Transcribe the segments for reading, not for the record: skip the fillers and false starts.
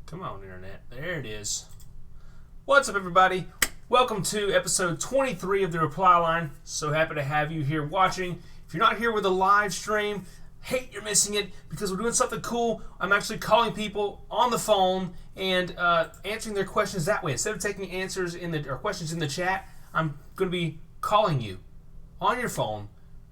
Come on, Internet. There it is. What's up, everybody? Welcome to episode 23 of the Reply Line. So happy to have you here watching. If you're not here with a live stream, hate you're missing it because we're doing something cool. I'm actually calling people on the phone and answering their questions that way. Instead of taking answers or questions in the chat, I'm going to be calling you on your phone,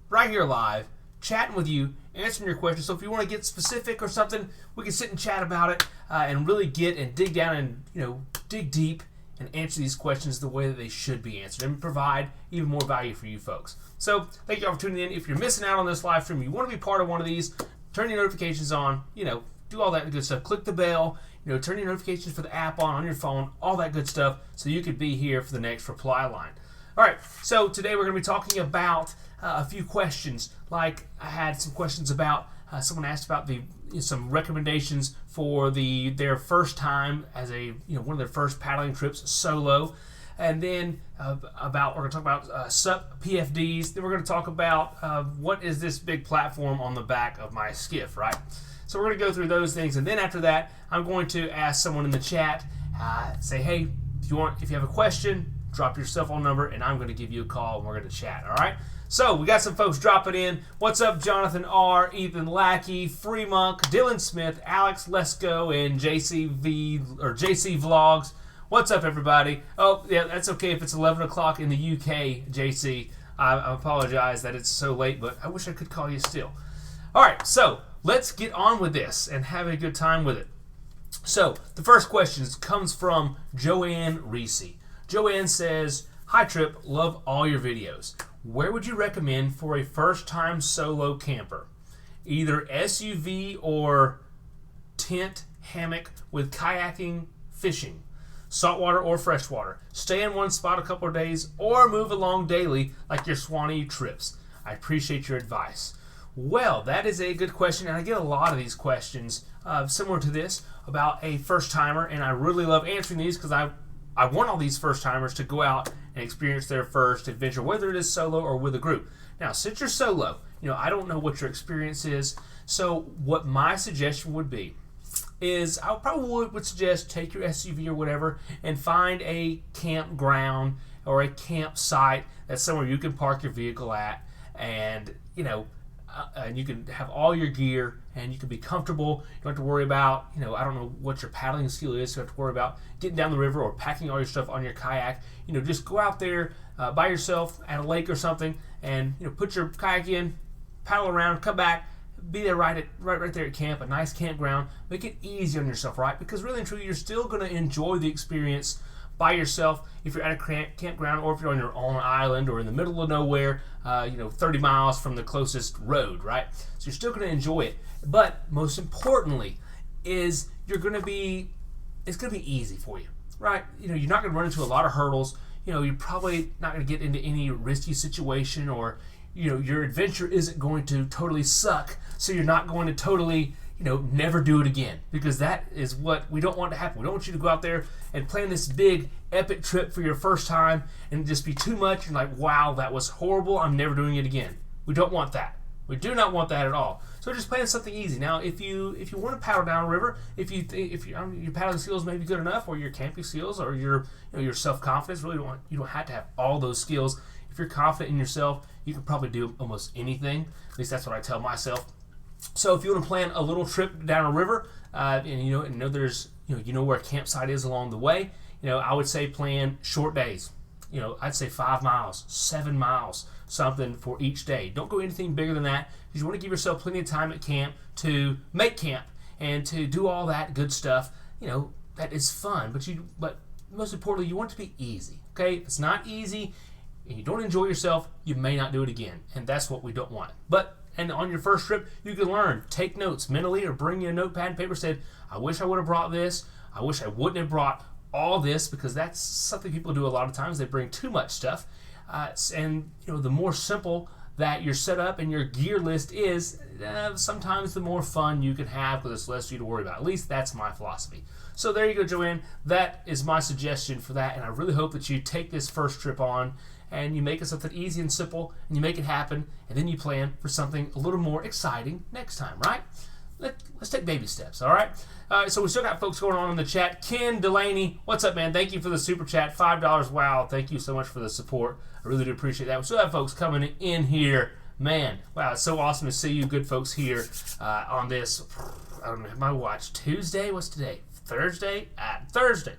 right here live, chatting with you, answering your questions. So if you want to get specific or something, we can sit and chat about it and really get and dig down and dig deep and answer these questions the way that they should be answered and provide even more value for you folks. So thank you all for tuning in. If you're missing out on this live stream, you want to be part of one of these, turn your notifications on, do all that good stuff. Click the bell, turn your notifications for the app on your phone, all that good stuff, so you could be here for the next Reply Line. All right, so today we're going to be talking about a few questions. Like I had some questions about, someone asked about some recommendations for their first time as one of their first paddling trips solo. And then we're going to talk about SUP PFDs. Then we're going to talk about what is this big platform on the back of my skiff, right? So we're going to go through those things, and then after that, I'm going to ask someone in the chat, say, hey, if you have a question, drop your cell phone number, and I'm going to give you a call, and we're going to chat, all right? So we got some folks dropping in. What's up, Jonathan R., Ethan Lackey, Free Monk, Dylan Smith, Alex Lesko, and JC Vlogs. What's up, everybody? Oh, yeah, that's okay if it's 11 o'clock in the UK, JC. I apologize that it's so late, but I wish I could call you still. All right, so let's get on with this and have a good time with it. So the first question comes from Joanne Reese. Joanne says, hi Trip, love all your videos. Where would you recommend for a first-time solo camper? Either SUV or tent hammock with kayaking, fishing, saltwater or freshwater. Stay in one spot a couple of days or move along daily like your Swanee trips. I appreciate your advice. Well, that is a good question, and I get a lot of these questions similar to this about a first-timer, and I really love answering these because I want all these first-timers to go out and experience their first adventure, whether it is solo or with a group. Now, since you're solo, I don't know what your experience is, so what my suggestion would be is I probably would suggest take your SUV or whatever and find a campground or a campsite that's somewhere you can park your vehicle at, and and you can have all your gear and you can be comfortable. You don't have to worry about, I don't know what your paddling skill is, so you don't have to worry about getting down the river or packing all your stuff on your kayak. Just go out there by yourself at a lake or something and, put your kayak in, paddle around, come back, be there right there at camp, a nice campground. Make it easy on yourself, right? Because really and truly, you're still going to enjoy the experience by yourself if you're at a campground or if you're on your own island or in the middle of nowhere, 30 miles from the closest road, right? So you're still going to enjoy it. But most importantly is it's going to be easy for you, right? You're not going to run into a lot of hurdles. You're probably not going to get into any risky situation, or your adventure isn't going to totally suck, so you're not going to totally never do it again, because that is what we don't want to happen. We don't want you to go out there and plan this big epic trip for your first time and just be too much and like, wow, that was horrible, I'm never doing it again. We don't want that. We do not want that at all. So just plan something easy. Now, if you want to paddle down a river, if your paddling skills may be good enough, or your camping skills, or your self-confidence, you don't have to have all those skills. If you're confident in yourself, you can probably do almost anything. At least that's what I tell myself. So if you want to plan a little trip down a river, and there's where a campsite is along the way, I would say plan short days. I'd say 5 miles, 7 miles, something for each day. Don't go anything bigger than that, because you want to give yourself plenty of time at camp to make camp and to do all that good stuff. That is fun, but most importantly, you want it to be easy. Okay, if it's not easy and you don't enjoy yourself, you may not do it again, and that's what we don't want. And on your first trip, you can learn. Take notes mentally, or bring you a notepad and paper. Said, I wish I would have brought this. I wish I wouldn't have brought all this, because that's something people do a lot of times. They bring too much stuff. And the more simple that your setup and your gear list is, sometimes the more fun you can have, because it's less for you to worry about. At least that's my philosophy. So there you go, Joanne. That is my suggestion for that, and I really hope that you take this first trip on and you make it something easy and simple, and you make it happen, and then you plan for something a little more exciting next time, right? let's take baby steps, all right? So we still got folks going on in the chat. Ken Delaney, what's up, man? Thank you for the super chat, $5. Wow, thank you so much for the support. I really do appreciate that. We still have folks coming in here. Man, wow, it's so awesome to see you good folks here on this, I don't know, my watch, Tuesday? What's today? Thursday? Thursday.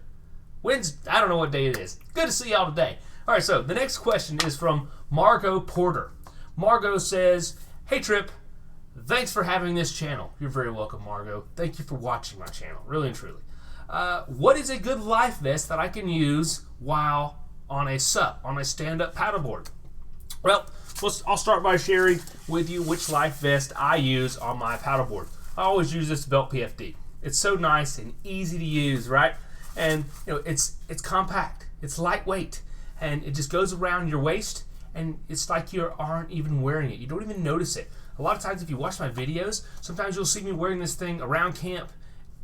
Wednesday? I don't know what day it is. Good to see y'all today. All right, so the next question is from Margot Porter. Margot says, hey, Trip, thanks for having this channel. You're very welcome, Margot. Thank you for watching my channel, really and truly. What is a good life vest that I can use while on a SUP, on a stand-up paddleboard? Well, I'll start by sharing with you which life vest I use on my paddleboard. I always use this Belt PFD. It's so nice and easy to use, right? And you know, it's compact, it's lightweight, and it just goes around your waist, and it's like you aren't even wearing it. You don't even notice it. A lot of times, if you watch my videos, sometimes you'll see me wearing this thing around camp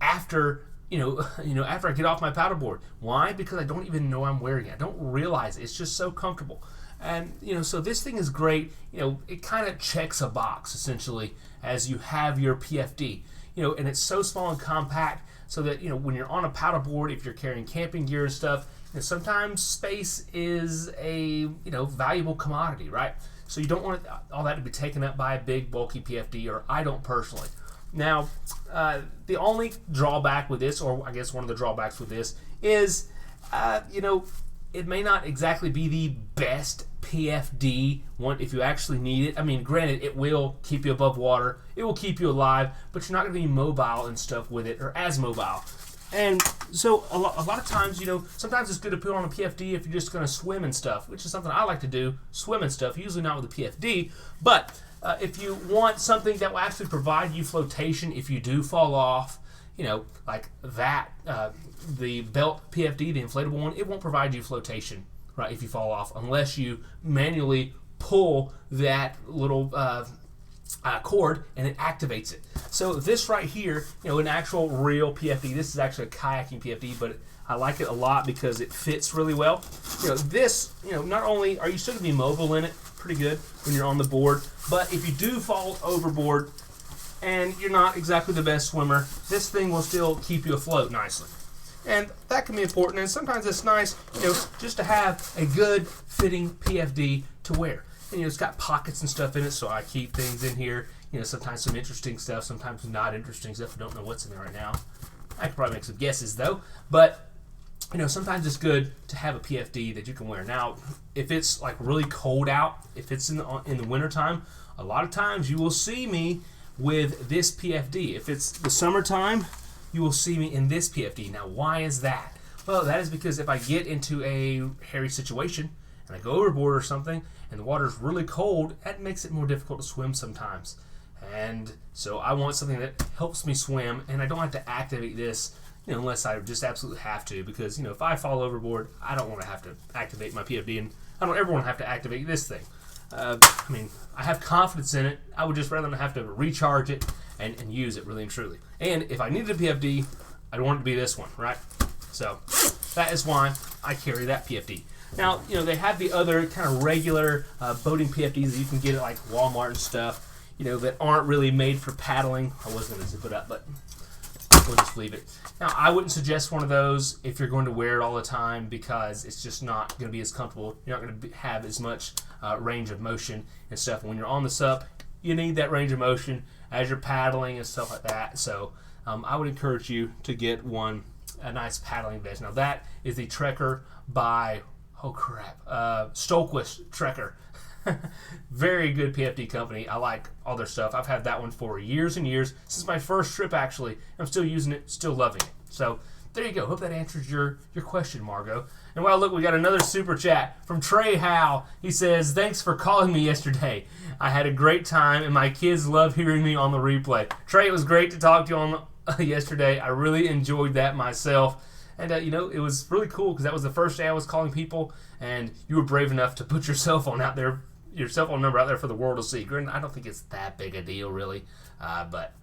after after I get off my paddleboard. Why? Because I don't even know I'm wearing it. I don't realize it. It's just so comfortable. And so this thing is great. It kind of checks a box essentially as you have your PFD. And it's so small and compact so that when you're on a paddleboard, if you're carrying camping gear and stuff, sometimes space is a valuable commodity, right? So you don't want all that to be taken up by a big bulky PFD, or I don't personally. Now, the only drawback with this, or I guess one of the drawbacks with this, is it may not exactly be the best PFD one if you actually need it. I mean, granted, it will keep you above water, it will keep you alive, but you're not going to be mobile and stuff with it, or as mobile. And so a lot of times, sometimes it's good to put on a PFD if you're just going to swim and stuff, which is something I like to do, swim and stuff, usually not with a PFD. But if you want something that will actually provide you flotation if you do fall off, like that, the Belt PFD, the inflatable one, it won't provide you flotation, right, if you fall off, unless you manually pull that little cord and it activates it. So this right here, an actual real PFD, this is actually a kayaking PFD, but I like it a lot because it fits really well. This, not only are you still going to be mobile in it, pretty good when you're on the board, but if you do fall overboard and you're not exactly the best swimmer, this thing will still keep you afloat nicely. And that can be important, and sometimes it's nice, just to have a good fitting PFD to wear. And it's got pockets and stuff in it, so I keep things in here. Sometimes some interesting stuff, sometimes not interesting stuff. I don't know what's in there right now. I could probably make some guesses though. But sometimes it's good to have a PFD that you can wear. Now, if it's like really cold out, if it's in the wintertime, a lot of times you will see me with this PFD. If it's the summertime, you will see me in this PFD. Now, why is that? Well, that is because if I get into a hairy situation and I go overboard or something and the water's really cold, that makes it more difficult to swim sometimes. And so I want something that helps me swim, and I don't have to activate this unless I just absolutely have to, because if I fall overboard, I don't want to have to activate my PFD, and I don't ever want to have to activate this thing. I have confidence in it. I would just rather not have to recharge it and use it really and truly. And if I needed a PFD, I'd want it to be this one, right? So that is why I carry that PFD. Now, they have the other kind of regular boating PFDs that you can get at like Walmart and stuff, that aren't really made for paddling. I was going to zip it up, but we'll just leave it. Now, I wouldn't suggest one of those if you're going to wear it all the time, because it's just not going to be as comfortable. You're not going to have as much range of motion and stuff. When you're on the SUP, you need that range of motion as you're paddling and stuff like that. So I would encourage you to get a nice paddling vest. Now, that is the Trekker by, Stolquist Trekker. Very good PFD company. I like all their stuff. I've had that one for years and years, since my first trip actually. I'm still using it, still loving it. So there you go. Hope that answers your question, Margot. And well, look, we got another super chat from Trey Howe. He says, thanks for calling me yesterday. I had a great time, and my kids love hearing me on the replay. Trey, it was great to talk to you on yesterday. I really enjoyed that myself. And, it was really cool because that was the first day I was calling people, and you were brave enough to put your cell phone number out there for the world to see. Granted, I don't think it's that big a deal, really. But,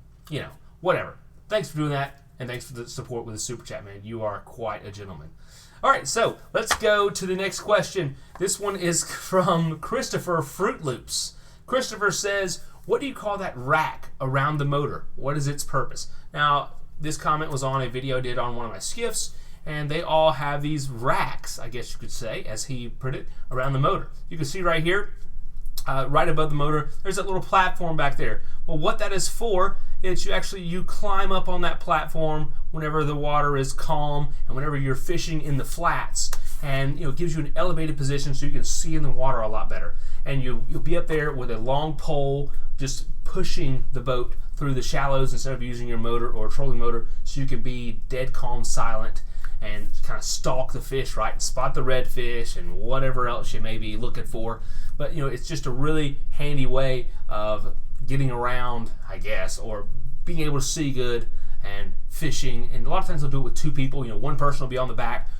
whatever. Thanks for doing that, and thanks for the support with the Super Chat, man. You are quite a gentleman. All right, so let's go to the next question. This one is from Christopher Fruit Loops. Christopher says, what do you call that rack around the motor? What is its purpose? Now, this comment was on a video I did on one of my skiffs, and they all have these racks, I guess you could say, as he put it, around the motor. You can see right here, right above the motor, there's that little platform back there. Well, what that is for, is you climb up on that platform whenever the water is calm and whenever you're fishing in the flats, and it gives you an elevated position so you can see in the water a lot better. And you'll be up there with a long pole just pushing the boat through the shallows instead of using your motor or a trolling motor, so you can be dead calm, silent, and kind of stalk the fish, right? And spot the redfish and whatever else you may be looking for. But it's just a really handy way of getting around, I guess, or being able to see good and fishing. And a lot of times they'll do it with two people. One person will be on the back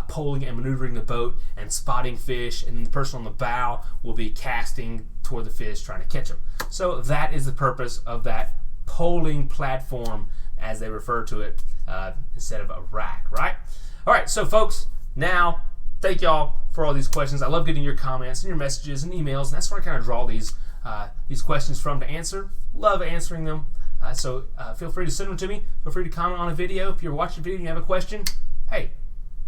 poling and maneuvering the boat and spotting fish, and then the person on the bow will be casting toward the fish, trying to catch them. So that is the purpose of that poling platform, as they refer to it, instead of a rack, right? All right, so folks, now thank y'all for all these questions. I love getting your comments and your messages and emails, and that's where I kind of draw these questions from to answer. Love answering them. So feel free to send them to me. Feel free to comment on a video. If you're watching a video and you have a question, hey,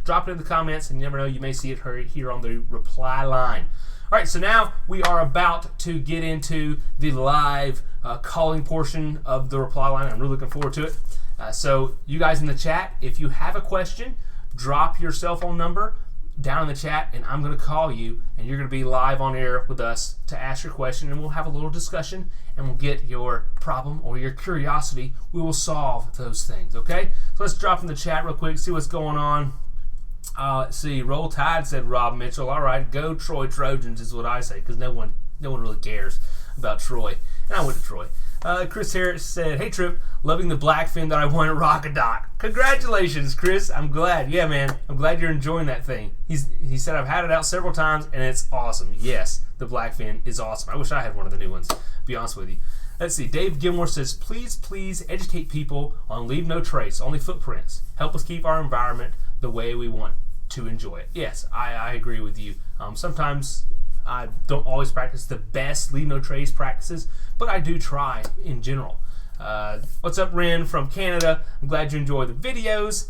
drop it in the comments, and you never know, you may see it here on the reply line. All right, so now we are about to get into the live calling portion of the reply line. I'm really looking forward to it. So you guys in the chat, if you have a question, drop your cell phone number down in the chat, and I'm going to call you, and you're going to be live on air with us to ask your question, and we'll have a little discussion, and we'll get your problem or your curiosity. We will solve those things, okay? So let's drop in the chat real quick, see what's going on. Let's see. Roll Tide, said Rob Mitchell. All right, go Troy Trojans is what I say, because no one really cares about Troy. And I went to Troy. Chris Harris said, hey Trip, loving the blackfin that I won at Rockadock. Congratulations, Chris. I'm glad. Yeah, man. I'm glad you're enjoying that thing. He said, I've had it out several times, and it's awesome. Yes, the blackfin is awesome. I wish I had one of the new ones, to be honest with you. Let's see. Dave Gilmore says, please educate people on leave no trace, only footprints. Help us keep our environment the way we want to enjoy it. Yes, I agree with you. Sometimes I don't always practice the best leave no trace practices, but I do try in general. What's up, Ren from Canada? I'm glad you enjoy the videos.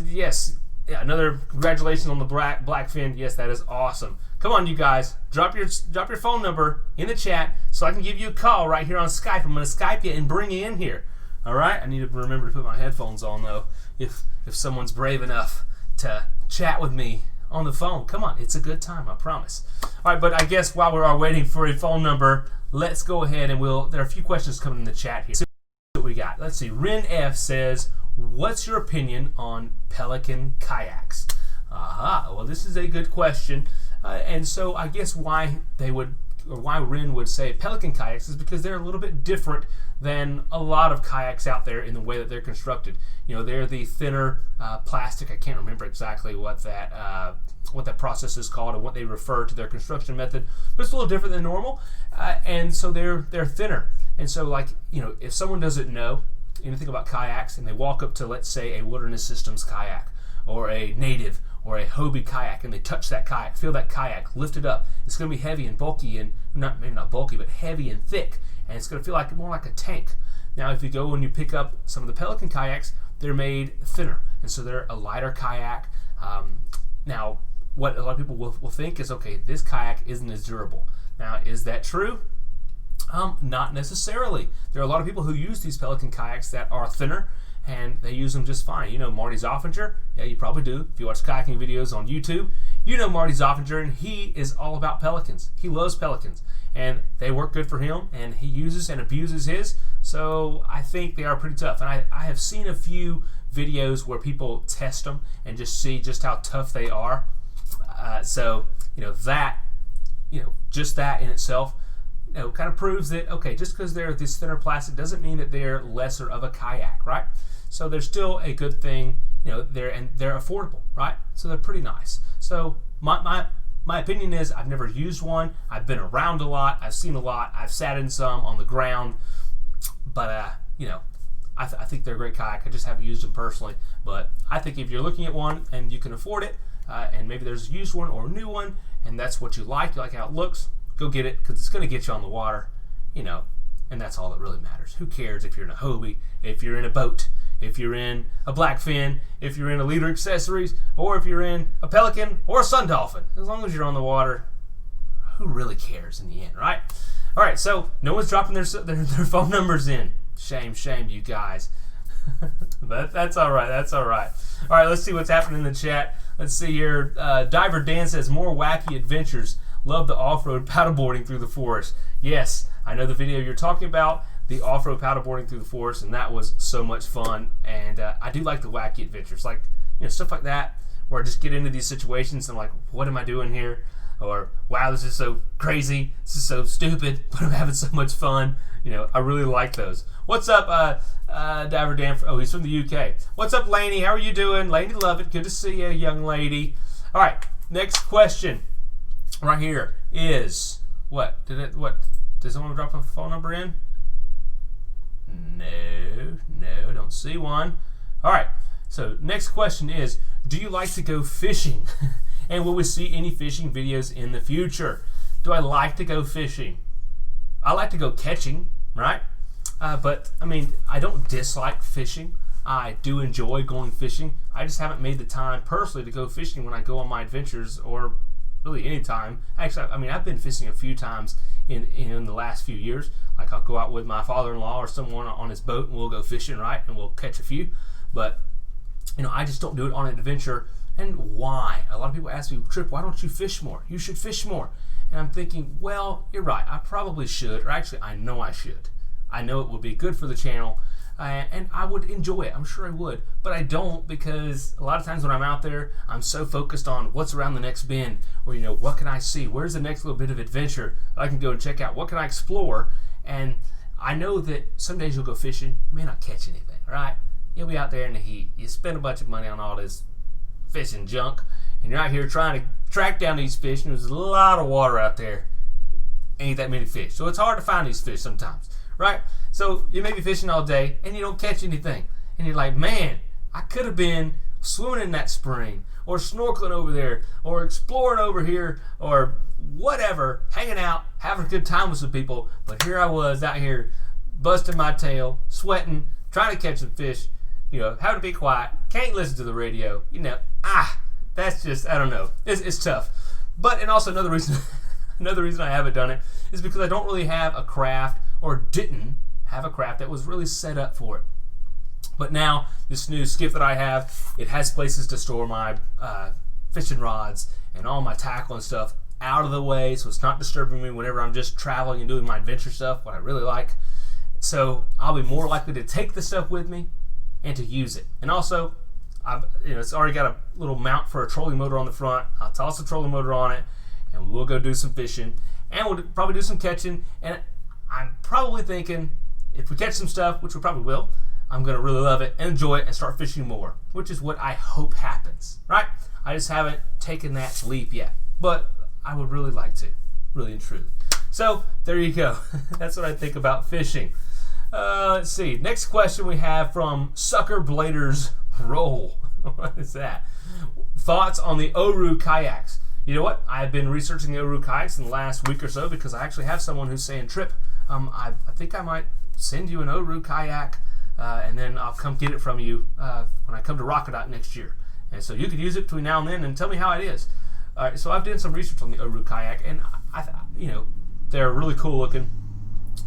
Yes, yeah, another congratulations on the blackfin. Yes, that is awesome. Come on, you guys, drop your phone number in the chat so I can give you a call right here on Skype. I'm going to Skype you and bring you in here. All right, I need to remember to put my headphones on though. If someone's brave enough to chat with me on the phone, come on, it's a good time, I promise. All right, but I guess while we're waiting for a phone number, let's go ahead and there are a few questions coming in the chat here. See what we got. Let's see. Ren F says, what's your opinion on Pelican kayaks? Well, this is a good question, and so I guess why Ren would say Pelican kayaks is because they're a little bit different than a lot of kayaks out there in the way that they're constructed. They're the thinner plastic. I can't remember exactly what that process is called and what they refer to their construction method, but it's a little different than normal, and so they're thinner. And so, if someone doesn't know anything about kayaks and they walk up to, let's say, a Wilderness Systems kayak or a Native or a Hobie kayak, and they touch that kayak, feel that kayak, lift it up, it's going to be heavy and bulky, and maybe not bulky, but heavy and thick, and it's going to feel more like a tank. Now, if you go and you pick up some of the Pelican kayaks, they're made thinner, and so they're a lighter kayak. Now, what a lot of people will think is, okay, this kayak isn't as durable. Now, is that true? Not necessarily. There are a lot of people who use these Pelican kayaks that are thinner, and they use them just fine. Marty Zoffinger? Yeah, you probably do. If you watch kayaking videos on YouTube, you know Marty Zoffinger, and he is all about Pelicans. He loves Pelicans, and they work good for him, and he uses and abuses his, so I think they are pretty tough. And I have seen a few videos where people test them and just see just how tough they are. So, just that in itself, kind of proves that, okay, just because they're this thinner plastic doesn't mean that they're lesser of a kayak, right? So they're still a good thing, they're affordable, right? So they're pretty nice. So my opinion is, I've never used one. I've been around a lot. I've seen a lot. I've sat in some on the ground, but I think they're a great kayak. I just haven't used them personally, but I think if you're looking at one and you can afford it, and maybe there's a used one or a new one, and that's what you like how it looks, go get it, because it's going to get you on the water, and that's all that really matters. Who cares if you're in a Hobie, if you're in a boat, if you're in a Blackfin, if you're in a Leader Accessories, or if you're in a Pelican or a Sun Dolphin. As long as you're on the water, who really cares in the end, right? All right, so no one's dropping their phone numbers in. Shame, you guys. But that's all right. All right, let's see what's happening in the chat. Let's see here. Diver Dan says, more wacky adventures. Love the off-road paddleboarding through the forest. Yes, I know the video you're talking about, the off-road paddleboarding through the forest, and that was so much fun. And I do like the wacky adventures, like stuff like that, where I just get into these situations and I'm like, what am I doing here? Or, wow, this is so crazy, this is so stupid, but I'm having so much fun. I really like those. What's up, Diver Dan? He's from the UK. What's up, Lainey? How are you doing? Lainey Lovett, good to see you, young lady. All right, next question right here is, did someone drop a phone number in? No, don't see one. All right, so next question is, do you like to go fishing? And will we see any fishing videos in the future? Do I like to go fishing? I like to go catching, right? But, I don't dislike fishing. I do enjoy going fishing. I just haven't made the time personally to go fishing when I go on my adventures, or really any time. Actually, I've been fishing a few times in the last few years. Like, I'll go out with my father-in-law or someone on his boat, and we'll go fishing, right? And we'll catch a few. But, I just don't do it on an adventure. And why? A lot of people ask me, Trip, why don't you fish more? You should fish more. And I'm thinking, well, you're right. I probably should. Or actually, I know I should. I know it would be good for the channel. And I would enjoy it. I'm sure I would. But I don't, because a lot of times when I'm out there, I'm so focused on what's around the next bend. Or, what can I see? Where's the next little bit of adventure I can go and check out? What can I explore? And I know that some days you'll go fishing. You may not catch anything, right? You'll be out there in the heat. You spend a bunch of money on all this fishing junk, and you're out here trying to track down these fish, and there's a lot of water out there. Ain't that many fish. So it's hard to find these fish sometimes, right? So you may be fishing all day, and you don't catch anything. And you're like, man, I could have been swimming in that spring, or snorkeling over there, or exploring over here, or whatever, hanging out, having a good time with some people. But here I was out here busting my tail, sweating, trying to catch some fish, having to be quiet, can't listen to the radio, that's just, I don't know, it's tough. But, and also another reason I haven't done it is because I don't really have a craft, or didn't have a craft that was really set up for it. But now, this new skiff that I have, it has places to store my fishing rods and all my tackle and stuff out of the way, so it's not disturbing me whenever I'm just traveling and doing my adventure stuff, what I really like. So I'll be more likely to take the stuff with me and to use it. And also, it's already got a little mount for a trolling motor on the front. I'll toss the trolling motor on it, and we'll go do some fishing, and we'll probably do some catching. And I'm probably thinking, if we catch some stuff, which we probably will, I'm going to really love it and enjoy it and start fishing more, which is what I hope happens, right? I just haven't taken that leap yet, but I would really like to, really and truly. So there you go. That's what I think about fishing. Let's see. Next question we have from Sucker Bladers Roll. What is that? Thoughts on the Oru kayaks. You know what? I've been researching the Oru kayaks in the last week or so because I actually have someone who's saying, Trip, I think I might send you an Oru kayak, and then I'll come get it from you when I come to Rockadot next year. And so you could use it between now and then and tell me how it is. All right, so I've done some research on the Oru kayak, and they're really cool looking.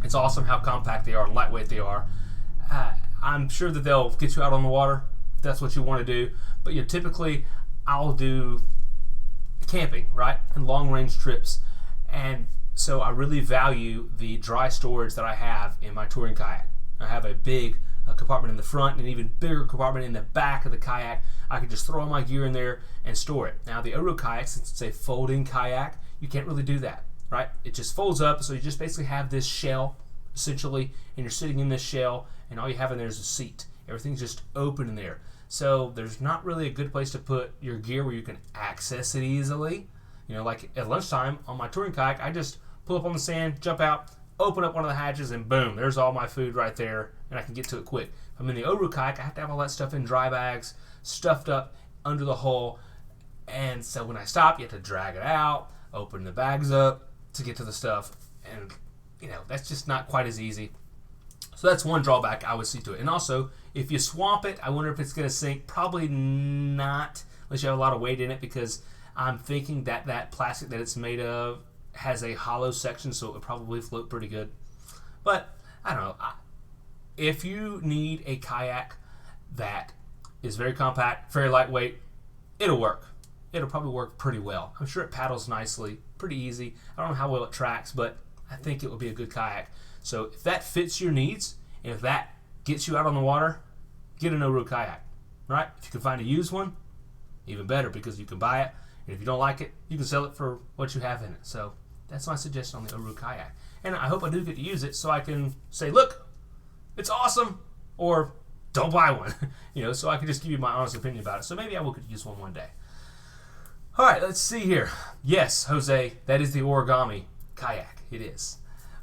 It's awesome how compact they are and lightweight they are. I'm sure that they'll get you out on the water if that's what you want to do. But typically, I'll do camping, right, and long-range trips. And so I really value the dry storage that I have in my touring kayak. I have a big compartment in the front and an even bigger compartment in the back of the kayak. I can just throw all my gear in there and store it. Now, the Oru kayak, since it's a folding kayak, you can't really do that, right? It just folds up, so you just basically have this shell, essentially, and you're sitting in this shell, and all you have in there is a seat. Everything's just open in there. So there's not really a good place to put your gear where you can access it easily. Like at lunchtime on my touring kayak, I just pull up on the sand, jump out, open up one of the hatches, and boom, there's all my food right there, and I can get to it quick. If I'm in the Oru kayak, I have to have all that stuff in dry bags, stuffed up under the hull, and so when I stop, you have to drag it out, open the bags up to get to the stuff, and that's just not quite as easy. So that's one drawback I would see to it. And also, if you swamp it, I wonder if it's going to sink. Probably not, unless you have a lot of weight in it, because I'm thinking that plastic that it's made of has a hollow section, so it would probably float pretty good. But, I don't know. If you need a kayak that is very compact, very lightweight, it'll work. It'll probably work pretty well. I'm sure it paddles nicely, pretty easy. I don't know how well it tracks, but I think it would be a good kayak. So if that fits your needs, and if that gets you out on the water, get a no-row kayak, right? If you can find a used one, even better, because you can buy it, and if you don't like it, you can sell it for what you have in it. So that's my suggestion on the no-row kayak. And I hope I do get to use it so I can say, look, it's awesome, or don't buy one, so I can just give you my honest opinion about it. So maybe I will use one day. All right, let's see here. Yes, Jose, that is the origami kayak. It is.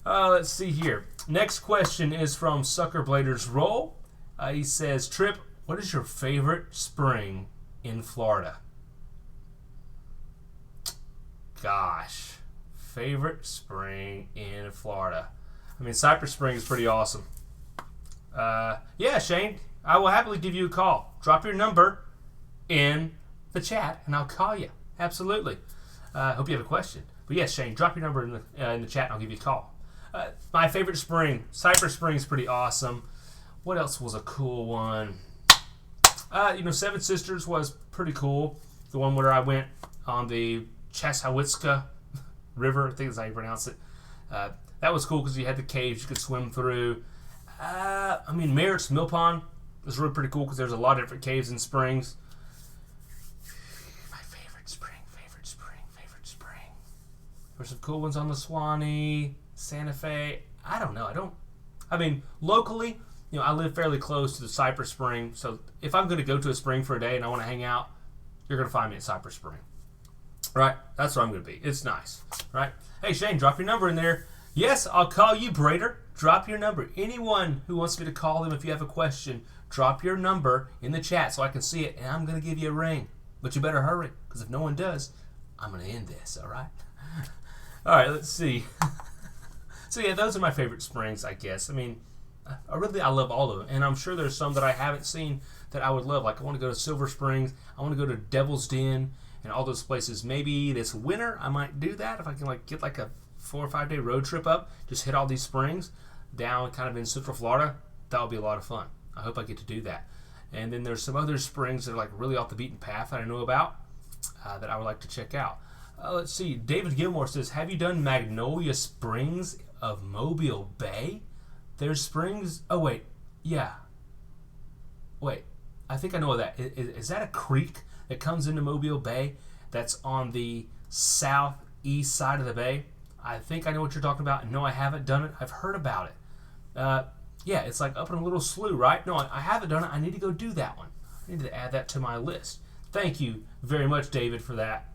Let's see here. Next question is from Sucker Bladers Roll. He says, Trip, what is your favorite spring in Florida? Gosh, favorite spring in Florida. I mean, Cypress Spring is pretty awesome. Yeah, Shane, I will happily give you a call. Drop your number in the chat, and I'll call you. Absolutely. Hope you have a question. But yes, Shane, drop your number in the chat, and I'll give you a call. My favorite spring, Cypress Spring, is pretty awesome. What else was a cool one? Seven Sisters was pretty cool. The one where I went on the Chassahowitzka River, I think that's how you pronounce it. That was cool because you had the caves you could swim through. Merritt's Mill Pond was really pretty cool because there's a lot of different caves and springs. My favorite spring. There's some cool ones on the Swanee, Santa Fe. I don't know. Locally, I live fairly close to the Cypress Spring, so if I'm going to go to a spring for a day and I want to hang out, you're going to find me at Cypress Spring. Right? That's where I'm going to be. It's nice. Right? Hey, Shane, drop your number in there. Yes, I'll call you, Brader. Drop your number. Anyone who wants me to call them if you have a question, drop your number in the chat so I can see it, and I'm going to give you a ring. But you better hurry, because if no one does, I'm going to end this, all right? All right, let's see. So, yeah, those are my favorite springs, I guess. I love all of them, and I'm sure there's some that I haven't seen that I would love. Like, I want to go to Silver Springs. I want to go to Devil's Den and all those places. Maybe this winter I might do that if I can, get a 4 or 5 day road trip up, just hit all these springs down kind of in Central Florida. That would be a lot of fun. I hope I get to do that. And then there's some other springs that are really off the beaten path that I know about that I would like to check out. Let's see. David Gilmore says, have you done Magnolia Springs of Mobile Bay? There's springs. Oh, wait. Yeah. Wait. I think I know that. Is that a creek that comes into Mobile Bay that's on the southeast side of the bay? I think I know what you're talking about. No, I haven't done it. I've heard about it. Yeah, it's up in a little slough, right? No, I haven't done it. I need to go do that one. I need to add that to my list. Thank you very much, David, for that.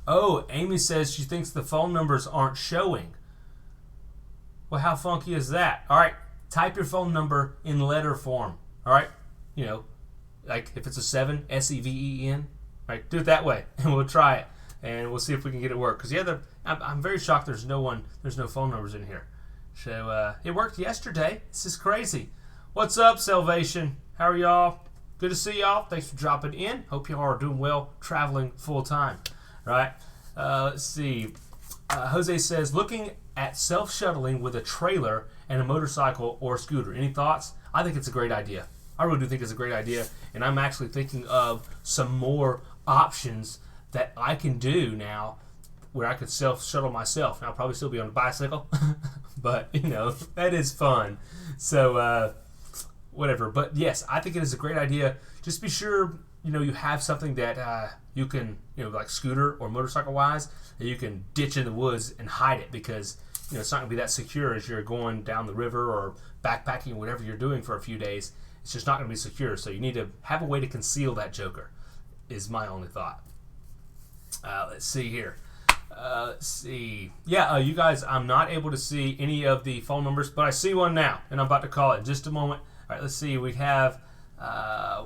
Oh, Amy says she thinks the phone numbers aren't showing. Well, how funky is that? All right, type your phone number in letter form. All right, if it's a 7, S-E-V-E-N, right? Do it that way, and we'll try it, and we'll see if we can get it work. Because I'm very shocked there's no phone numbers in here. So it worked yesterday. This is crazy. What's up, Salvation? How are y'all? Good to see y'all. Thanks for dropping in. Hope y'all are doing well, traveling full time. Right? Let's see. Jose says, looking at self-shuttling with a trailer and a motorcycle or scooter. Any thoughts? I think it's a great idea. I really do think it's a great idea, and I'm actually thinking of some more options that I can do now where I could self-shuttle myself. Now, I'll probably still be on a bicycle, but, that is fun. So, whatever. But, yes, I think it is a great idea. Just be sure, you have something that you can, like scooter or motorcycle-wise, that you can ditch in the woods and hide it because, it's not going to be that secure as you're going down the river or backpacking or whatever you're doing for a few days. It's just not going to be secure. So you need to have a way to conceal that joker is my only thought. Let's see here. Let's see. Yeah, you guys, I'm not able to see any of the phone numbers, but I see one now, and I'm about to call it in just a moment. All right, let's see. We have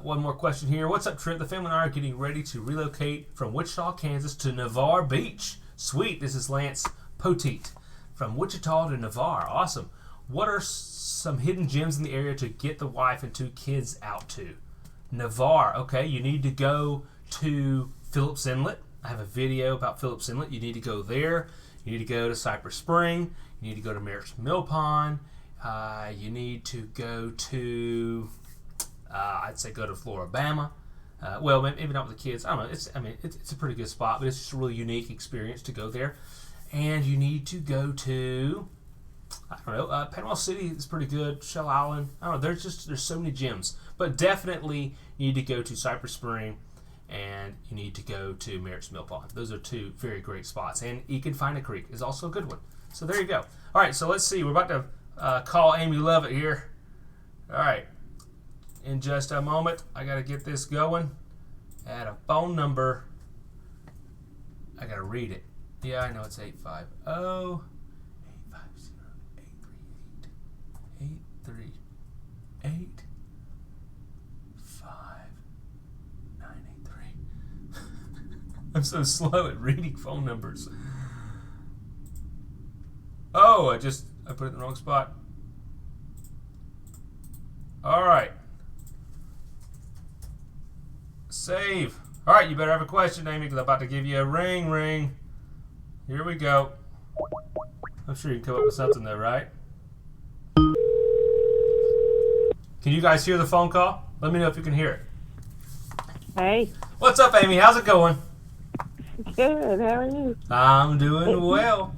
one more question here. What's up, Trip? The family and I are getting ready to relocate from Wichita, Kansas to Navarre Beach. Sweet. This is Lance Poteet from Wichita to Navarre. Awesome. What are some hidden gems in the area to get the wife and 2 kids out to? Navarre. Okay, you need to go to Phillips Inlet. I have a video about Phillips Inlet. You need to go there. You need to go to Cypress Spring. You need to go to Merritt's Mill Pond. You need to go to, I'd say go to Floribama. Well, maybe not with the kids. I don't know. It's a pretty good spot, but it's just a really unique experience to go there. And you need to go to, I don't know, Panama City is pretty good. Shell Island. I don't know. There's so many gems, but definitely you need to go to Cypress Spring, and you need to go to Merritt's Mill Pond. Those are 2 very great spots. And you can find a creek is also a good one. So there you go. All right, so let's see. We're about to call Amy Lovett here. All right. In just a moment, I got to get this going. Add a phone number. I got to read it. Yeah, I know it's 850-850-838. 838-5983. I'm so slow at reading phone numbers. Oh, I put it in the wrong spot. All right. Save. All right, you better have a question, Amy, because I'm about to give you a ring. Here we go. I'm sure you can come up with something though, right? Can you guys hear the phone call? Let me know if you can hear it. Hey. What's up, Amy? How's it going? Good. How are you? I'm doing well.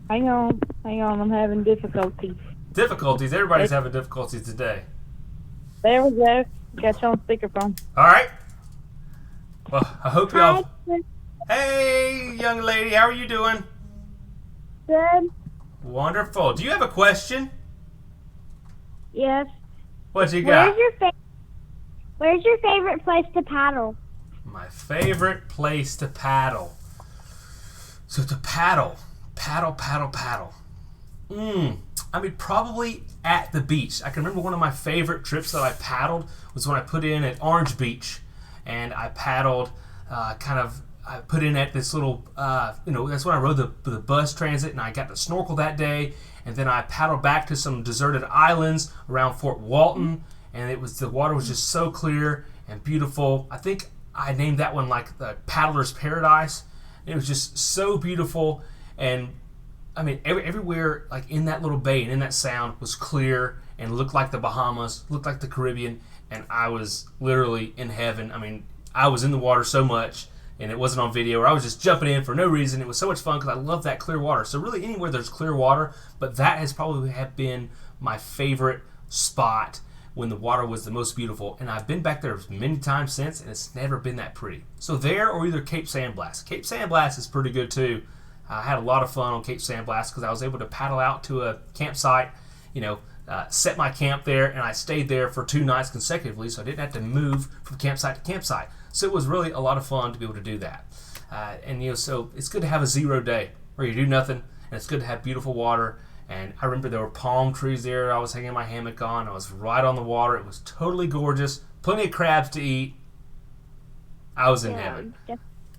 Hang on. I'm having difficulties. Difficulties? Everybody's having difficulties today. There we go. Got you on speakerphone. All right. Well, I hope y'all... Hey, young lady. How are you doing? Good. Wonderful. Do you have a question? Yes. What you got? Where's your favorite place to paddle? My favorite place to paddle. So to paddle. I mean, probably at the beach. I can remember one of my favorite trips that I paddled was when I put in at Orange Beach, and I paddled I put in at this little, that's when I rode the bus transit, and I got to snorkel that day, and then I paddled back to some deserted islands around Fort Walton, and the water was just so clear and beautiful. I think I named that one like the Paddler's Paradise. It was just so beautiful, and I mean, everywhere like in that little bay and in that sound was clear and looked like the Bahamas, looked like the Caribbean, and I was literally in heaven. I mean, I was in the water so much, and it wasn't on video, or I was just jumping in for no reason. It was so much fun because I love that clear water. So really anywhere there's clear water, but that has probably been my favorite spot when the water was the most beautiful. And I've been back there many times since, and it's never been that pretty. So there or either Cape Sandblast. Cape Sandblast is pretty good too. I had a lot of fun on Cape Sandblast because I was able to paddle out to a campsite, set my camp there, and I stayed there for 2 nights consecutively, so I didn't have to move from campsite to campsite. So it was really a lot of fun to be able to do that. So it's good to have a 0 day where you do nothing, and it's good to have beautiful water. And I remember there were palm trees there I was hanging my hammock on. I was right on the water. It was totally gorgeous. Plenty of crabs to eat. I was in heaven.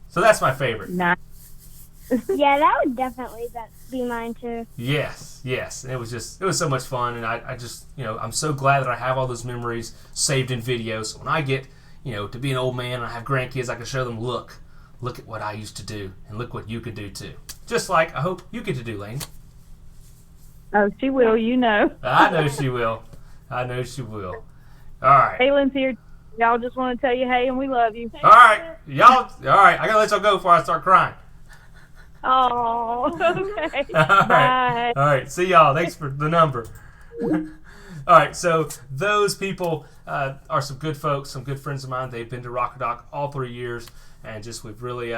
So that's my favorite. Nice. Yeah, that would definitely be mine too. Yes. And it was so much fun, and I just, I'm so glad that I have all those memories saved in videos. So when I get, to be an old man and I have grandkids, I can show them, look at what I used to do, and look what you could do too. Just like I hope you get to do, Lane. Oh, she will, I know she will. All right. Kaylin's here. Y'all just want to tell you hey, and we love you. All right. Y'all, all right. I got to let y'all go before I start crying. Oh, okay. Bye. All right. See y'all. Thanks for the number. All right. So those people are some good folks, some good friends of mine. They've been to Rockadock all 3 years, and we've really,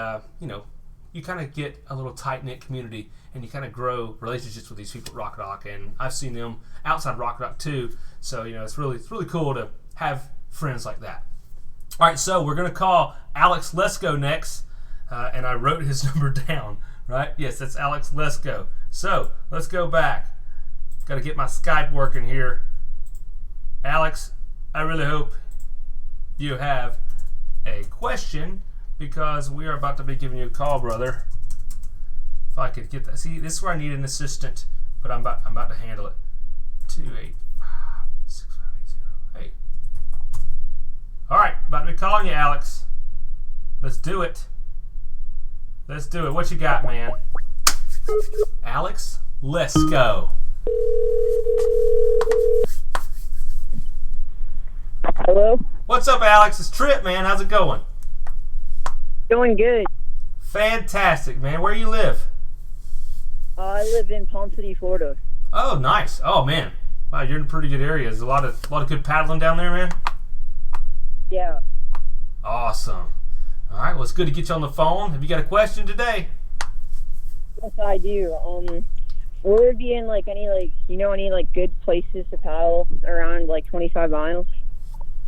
you kind of get a little tight-knit community, and you kind of grow relationships with these people at Rockadock, and I've seen them outside Rockadock too. So it's really cool to have friends like that. All right, so we're gonna call Alex Lesko next, and I wrote his number down. Right? Yes, that's Alex Lesko. So let's go back. Got to get my Skype working here. Alex, I really hope you have a question, because we are about to be giving you a call, brother. If I could get that. See, this is where I need an assistant, but I'm about to handle it. 285-6580. Hey. All right, about to be calling you, Alex. Let's do it. Let's do it. What you got, man? Alex, Lesko. Hello? What's up, Alex? It's Trip, man. How's it going? Going good. Fantastic, man. Where you live? I live in Palm City, Florida. Oh, nice. Oh, man. Wow, you're in a pretty good area. There's a lot of good paddling down there, man. Yeah. Awesome. All right, well, it's good to get you on the phone. Have you got a question today? Yes, I do. Where would be in any good places to paddle around 25 miles?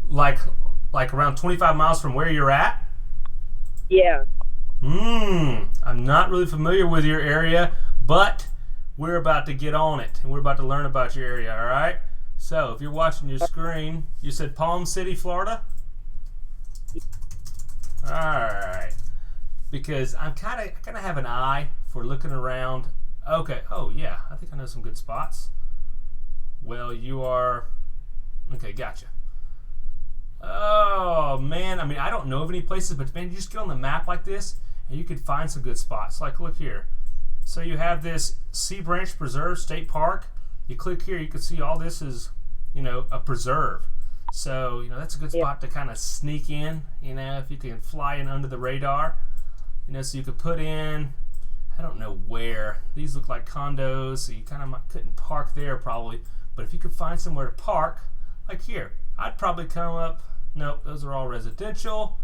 Like around 25 miles from where you're at? Yeah. I'm not really familiar with your area, but we're about to get on it, and we're about to learn about your area, all right? So, if you're watching your screen, you said Palm City, Florida? All right. Because I kind of have an eye for looking around. Okay. Oh, yeah. I think I know some good spots. Well, you are... Okay, gotcha. Oh, man. I mean, I don't know of any places, but, man, you just get on the map like this, and you could find some good spots. Like, look here. So you have this Sea Branch Preserve State Park. You click here, you can see all this is, a preserve. So, that's a good spot to kind of sneak in, if you can fly in under the radar. So you could put in, I don't know where. These look like condos, so you kind of couldn't park there probably. But if you could find somewhere to park, like here, I'd probably come up. Nope, those are all residential.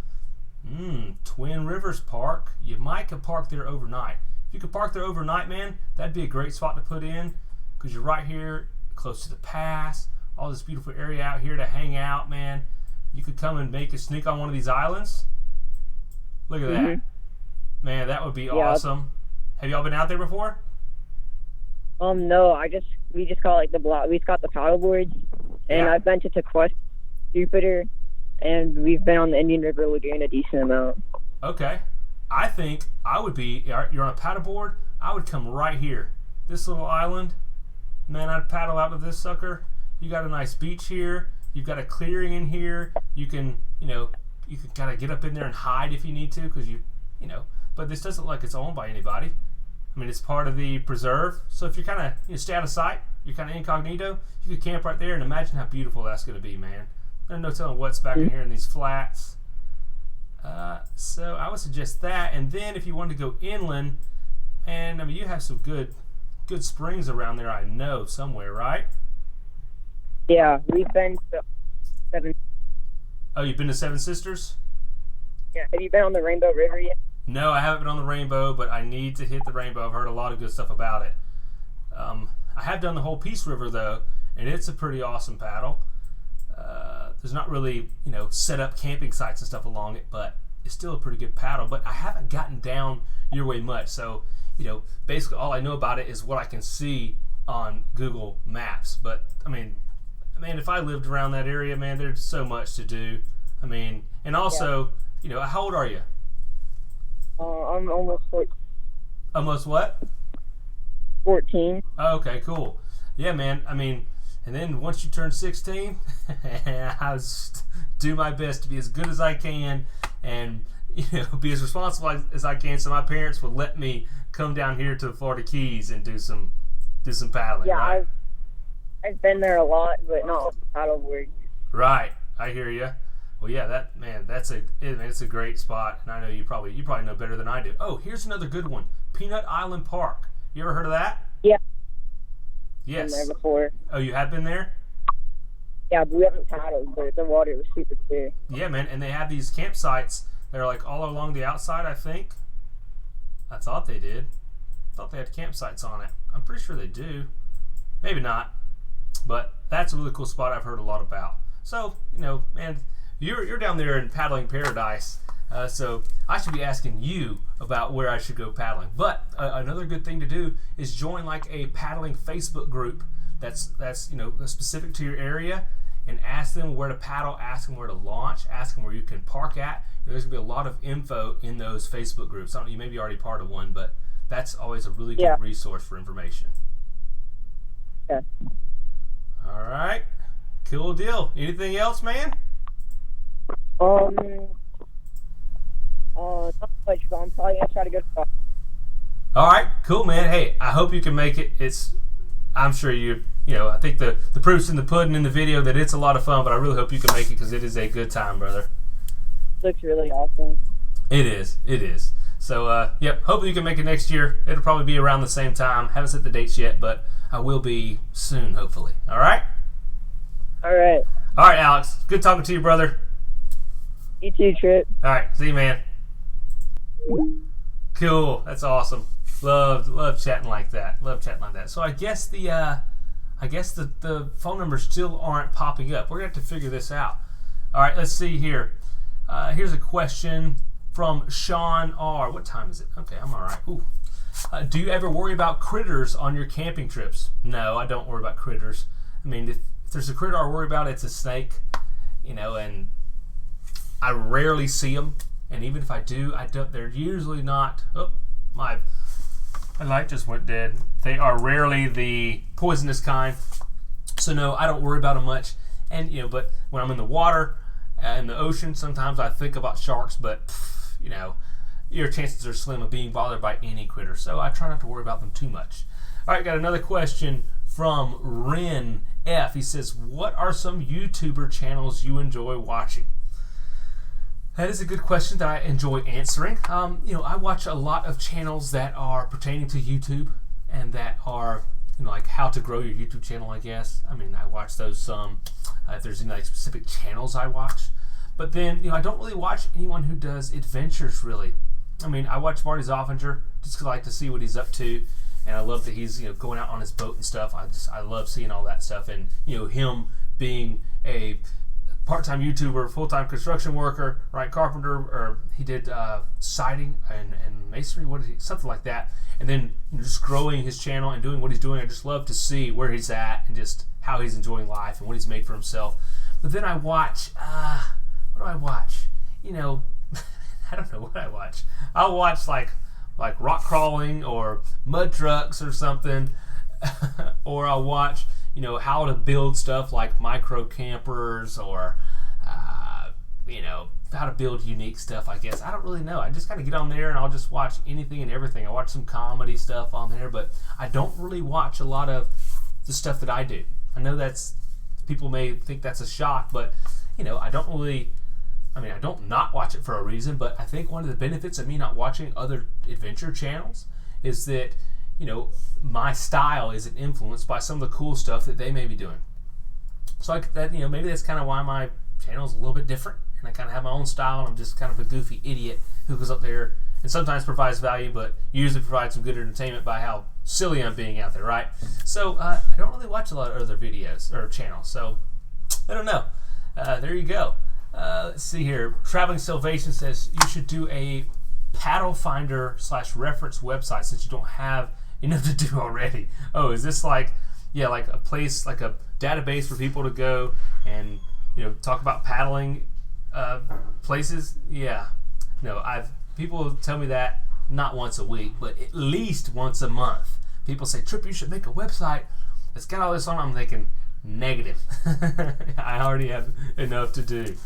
Twin Rivers Park. You might could park there overnight. If you could park there overnight, man, that'd be a great spot to put in because you're right here close to the pass. All this beautiful area out here to hang out, man. You could come and make a sneak on one of these islands. Look at that. Man, that would be awesome. Have y'all been out there before? No, we just got the block. We've got the paddle boards, and I've been to Tequest, Jupiter, and we've been on the Indian River Lagoon a decent amount. Okay. I think I would be, you're on a paddleboard, I would come right here. This little island, man, I'd paddle out to this sucker. You got a nice beach here. You've got a clearing in here. You can, you can kind of get up in there and hide if you need to because but this doesn't look like it's owned by anybody. I mean, it's part of the preserve. So if you're kind of, stay out of sight, you're kind of incognito, you could camp right there and imagine how beautiful that's going to be, man. There's no telling what's back in here in these flats. So I would suggest that, and then if you want to go inland, and I mean you have some good springs around there. I know somewhere, right? Yeah, we've been to Seven. Oh, you've been to Seven Sisters? Yeah. Have you been on the Rainbow River yet? No, I haven't been on the Rainbow, but I need to hit the Rainbow. I've heard a lot of good stuff about it. I have done the whole Peace River though, and it's a pretty awesome paddle. There's not really, set up camping sites and stuff along it, but it's still a pretty good paddle. But I haven't gotten down your way much. So, basically all I know about it is what I can see on Google Maps. But, I mean, if I lived around that area, man, there's so much to do. I mean, and also, how old are you? I'm almost 14. Almost what? 14. Oh, okay, cool. Yeah, man, I mean... And then once you turn 16, I do my best to be as good as I can and be as responsible as I can. So my parents would let me come down here to the Florida Keys and do some paddling. Yeah, right? I've been there a lot, but not with the paddleboard. Right, I hear you. Well, yeah, it's a great spot, and I know you probably know better than I do. Oh, here's another good one, Peanut Island Park. You ever heard of that? Yeah. Yes. Been there before. Oh, you have been there? Yeah, but we haven't paddled, but the water was super clear. Yeah, man, and they have these campsites that are like all along the outside, I think. I thought they did. I thought they had campsites on it. I'm pretty sure they do. Maybe not. But that's a really cool spot I've heard a lot about. So, man, you're down there in paddling paradise. So I should be asking you about where I should go paddling. But another good thing to do is join like a paddling Facebook group that's specific to your area, and ask them where to paddle, ask them where to launch, ask them where you can park at. There's gonna be a lot of info in those Facebook groups. You may be already part of one, but that's always a really good Yeah. resource for information. Yeah. All right. Cool deal. Anything else, man? Not much, but I'm probably gonna try to go to. All right. Cool, man. Hey, I hope you can make it. I'm sure I think the proof's in the pudding in the video that it's a lot of fun, but I really hope you can make it because it is a good time, brother. Looks really awesome. It is. So, yep, hopefully you can make it next year. It'll probably be around the same time. Haven't set the dates yet, but I will be soon, hopefully. All right? All right. All right, Alex. Good talking to you, brother. You too, Trip. All right. See you, man. Cool. That's awesome. Love chatting like that. So I guess the phone numbers still aren't popping up. We're going to have to figure this out. All right, let's see here. Here's a question from Sean R. What time is it? Okay, I'm all right. Ooh. Do you ever worry about critters on your camping trips? No, I don't worry about critters. I mean, if there's a critter I worry about, it's a snake, and I rarely see them. And even if I do, they're usually not. Oh, my light just went dead. They are rarely the poisonous kind. So no, I don't worry about them much. And but when I'm in the water, in the ocean, sometimes I think about sharks, but your chances are slim of being bothered by any critter. So I try not to worry about them too much. All right, got another question from Ren F. He says, what are some YouTuber channels you enjoy watching? That is a good question that I enjoy answering. I watch a lot of channels that are pertaining to YouTube and that are, like how to grow your YouTube channel, I guess. I mean, I watch those some. If there's any specific channels I watch. But then, I don't really watch anyone who does adventures, really. I mean, I watch Marty Zoffinger just because I like to see what he's up to. And I love that he's, going out on his boat and stuff. I love seeing all that stuff. And, him being a part-time YouTuber, full-time construction worker, right, carpenter, or he did siding and masonry, something like that. And then just growing his channel and doing what he's doing. I just love to see where he's at and just how he's enjoying life and what he's made for himself. But then I watch, what do I watch? I don't know what I watch. I'll watch like rock crawling or mud trucks or something, or I'll watch how to build stuff like micro campers or how to build unique stuff, I guess. I don't really know. I just kind of get on there and I'll just watch anything and everything. I watch some comedy stuff on there, but I don't really watch a lot of the stuff that I do. I know people may think that's a shock, but I don't really. I mean, I don't not watch it for a reason, but I think one of the benefits of me not watching other adventure channels is that, my style isn't influenced by some of the cool stuff that they may be doing. So maybe that's kind of why my channel is a little bit different, and I kind of have my own style, and I'm just kind of a goofy idiot who goes up there and sometimes provides value, but usually provides some good entertainment by how silly I'm being out there, right? So I don't really watch a lot of other videos or channels, so I don't know. There you go. Let's see here. Traveling Salvation says you should do a paddle finder / reference website since you don't have enough to do already. Oh, is this like a place, like a database for people to go and talk about paddling places? Yeah. No, people tell me that not once a week, but at least once a month. People say, Trip, you should make a website that's got all this on. I'm thinking, negative. I already have enough to do.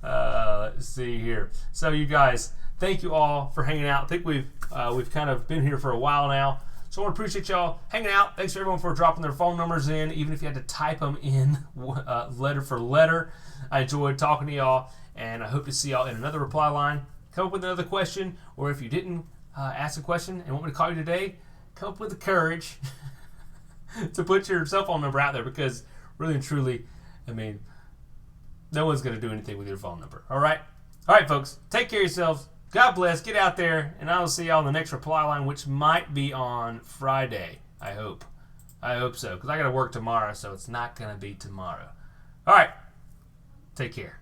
Let's see here. So you guys, thank you all for hanging out. I think we've kind of been here for a while now. So I want to appreciate y'all hanging out. Thanks for everyone for dropping their phone numbers in, even if you had to type them in letter for letter. I enjoyed talking to y'all, and I hope to see y'all in another reply line. Come up with another question, or if you didn't ask a question and want me to call you today, come up with the courage to put your cell phone number out there, because really and truly, I mean, no one's going to do anything with your phone number. All right? All right, folks. Take care of yourselves. God bless. Get out there. And I will see y'all in the next reply line, which might be on Friday. I hope. I hope so. Because I got to work tomorrow, so it's not going to be tomorrow. All right. Take care.